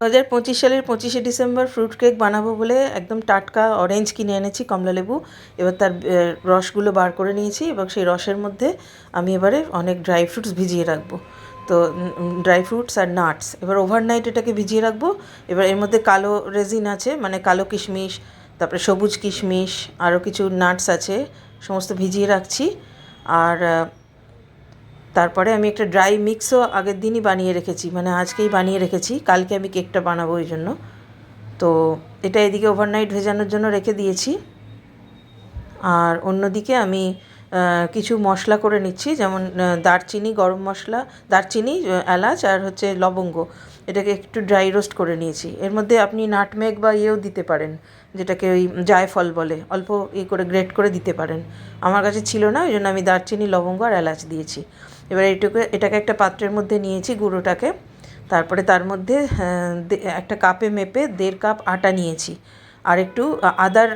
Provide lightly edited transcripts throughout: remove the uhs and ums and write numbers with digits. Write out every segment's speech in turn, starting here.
2025 সালের 25শে December fruit cake বানাবো বলে একদম টাটকা অরেঞ্জ কিনে এনেছি, কমলালেবু। এবার তার রসগুলো বার করে নিয়েছি এবং সেই রসের মধ্যে আমি এবারে অনেক ড্রাই ফ্রুটস ভিজিয়ে রাখবো। তো ড্রাই ফ্রুটস আর নাটস এবার ওভারনাইট এটাকে ভিজিয়ে রাখবো। এবার এর মধ্যে কালো রেজিন আছে, মানে কালো কিশমিশ, তারপরে সবুজ কিশমিশ, আরও কিছু নাটস আছে, সমস্ত ভিজিয়ে রাখছি। আর তারপরে আমি একটা ড্রাই মিক্সও আগের দিনই বানিয়ে রেখেছি, মানে আজকেই বানিয়ে রেখেছি, কালকে আমি কেকটা বানাবো ওই জন্য। তো এটা এদিকে ওভারনাইট ভেজানোর জন্য রেখে দিয়েছি। আর অন্যদিকে আমি কিছু মশলা করে নিচ্ছি, যেমন দারচিনি, গরম মশলা, দারচিনি, এলাচ আর হচ্ছে লবঙ্গ, এটাকে একটু ড্রাই রোস্ট করে নিয়েছি। এর মধ্যে আপনি নাটমেগ বা ইয়েও দিতে পারেন, যেটাকে ওই জায়ফল বলে, অল্প করে গ্রেট করে দিতে পারেন। আমার কাছে ছিল না, ওই জন্য আমি দারচিনি, লবঙ্গ আর এলাচ দিয়েছি। এবার এটাকে একটা পাত্রের মধ্যে নিয়েছি, গুঁড়োটাকে। তারপরে তার মধ্যে একটা কাপে মেপে 1.5 কাপ আটা নিয়েছি, আর একটু আদার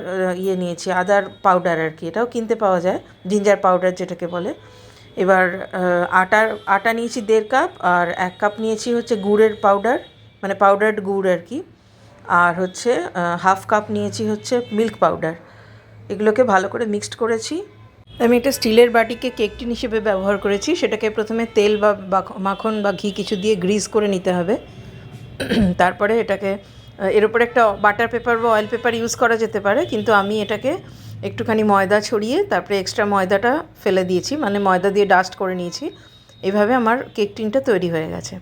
নিয়েছি, আদার পাউডার আর কি, এটাও কিনতে পাওয়া যায়, জিঞ্জার পাউডার যেটাকে বলে। এবার আটা নিয়েছি 1.5 কাপ, আর 1 কাপ নিয়েছি হচ্ছে গুড়ের পাউডার, মানে পাউডার্ড গুড় আর কি, আর হচ্ছে 1/2 কাপ নিয়েছি হচ্ছে মিল্ক পাউডার। এগুলোকে ভালো করে মিক্সড করেছি। আমি একটা স্টিলের বাটিকে কেক টিন হিসেবে ব্যবহার করেছি। সেটাকে প্রথমে তেল বা মাখন বা ঘি কিছু দিয়ে গ্রিস করে নিতে হবে। তারপরে এটাকে এর উপরে একটা বাটার পেপার বা অয়েল পেপার ইউজ করা যেতে পারে, কিন্তু আমি এটাকে একটুখানি ময়দা ছড়িয়ে তারপরে এক্সট্রা ময়দাটা ফেলে দিয়েছি, মানে ময়দা দিয়ে ডাস্ট করে নিয়েছি। এভাবে আমার কেক টিনটা তৈরি হয়ে গেছে।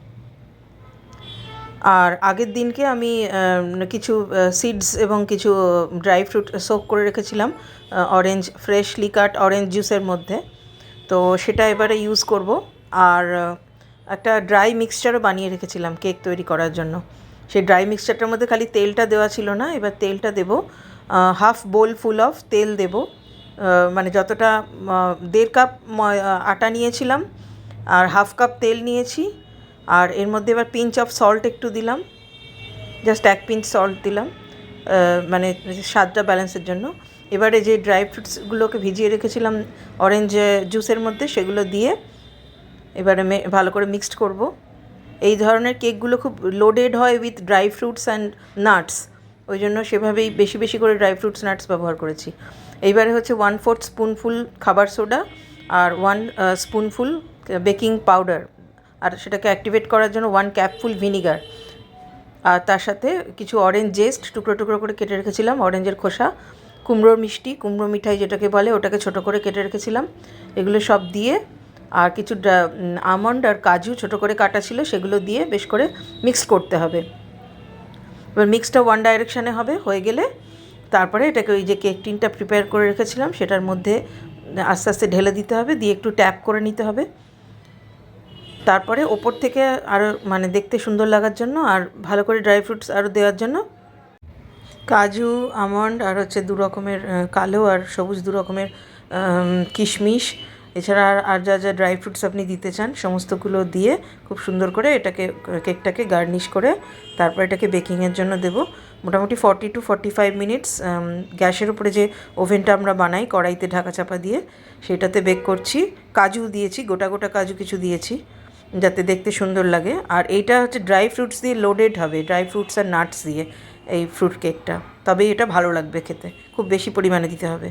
আর আগের দিনকে আমি কিছু সিডস এবং কিছু ড্রাই ফ্রুট সোক করে রেখেছিলাম অরেঞ্জ, ফ্রেশলি কাট অরেঞ্জ জুসের মধ্যে। তো সেটা এবারে ইউজ করব। আর একটা ড্রাই মিক্সচারও বানিয়ে রেখেছিলাম কেক তৈরি করার জন্য। সেই ড্রাই মিক্সচারটার মধ্যে খালি তেলটা দেওয়া ছিল না, এবার তেলটা দেব, 1/2 বোল ফুল অফ তেল দেব, মানে যতটা 1.5 কাপ আটা নিয়েছিলাম আর 1/2 কাপ তেল নিয়েছি। আর এর মধ্যে এবার পিঞ্চ অফ সল্ট একটু দিলাম, জাস্ট 1 পিঞ্চ সল্ট দিলাম, মানে স্বাদটা ব্যালেন্সের জন্য। এবারে যে ড্রাই ফ্রুটসগুলোকে ভিজিয়ে রেখেছিলাম অরেঞ্জ জুসের মধ্যে, সেগুলো দিয়ে এবারে ভালো করে মিক্সড করব। এই ধরনের কেকগুলো খুব লোডেড হয় with dry fruits and nuts, ওই জন্য সেভাবেই বেশি বেশি করে ড্রাই ফ্রুটস নাটস ব্যবহার করেছি। এইবারে হচ্ছে 1/4 স্পুনফুল খাবার সোডা আর 1 স্পুনফুল বেকিং পাউডার, আর সেটাকে অ্যাক্টিভেট করার জন্য 1 ক্যাপফুল ভিনিগার। আর তার সাথে কিছু অরেঞ্জ জেস্ট টুকরো টুকরো করে কেটে রেখেছিলাম, অরেঞ্জের খোসা, কুমড়োর মিষ্টি, কুমড়ো মিঠাই যেটাকে বলে, ওটাকে ছোটো করে কেটে রেখেছিলাম। এগুলো সব দিয়ে, আর কিছু আমন্ড আর কাজু ছোটো করে কাটা ছিল, সেগুলো দিয়ে বেশ করে মিক্স করতে হবে। এবার মিক্সটা ওয়ান ডাইরেকশানে হবে, হয়ে গেলে তারপরে এটাকে ওই যে কেক টিনটা প্রিপেয়ার করে রেখেছিলাম সেটার মধ্যে আস্তে আস্তে ঢেলে দিতে হবে, দিয়ে একটু ট্যাপ করে নিতে হবে। তারপরে ওপর থেকে আরও মানে দেখতে সুন্দর লাগার জন্য আর ভালো করে ড্রাই ফ্রুটস আরও দেওয়ার জন্য কাজু, আমন্ড আর হচ্ছে 2 রকমের কালো আর সবুজ 2 রকমের কিশমিশ, এছাড়া আর যা যা ড্রাই ফ্রুটস আপনি দিতে চান সমস্তগুলো দিয়ে খুব সুন্দর করে কেকটাকে গার্নিশ করে তারপর এটাকে বেকিংয়ের জন্য দেব। মোটামুটি 40 to 45 মিনিটস গ্যাসের উপরে যে ওভেনটা আমরা বানাই কড়াইতে ঢাকা চাপা দিয়ে, সেটাতে বেক করছি। কাজু দিয়েছি, গোটা গোটা কাজু কিছু দিয়েছি যাতে দেখতে সুন্দর লাগে। আর এইটা হচ্ছে ড্রাই ফ্রুটস দিয়ে লোডেড হবে, ড্রাই ফ্রুটস আর নাটস দিয়ে এই ফ্রুট কেকটা, তবেই এটা ভালো লাগবে খেতে, খুব বেশি পরিমাণে দিতে হবে।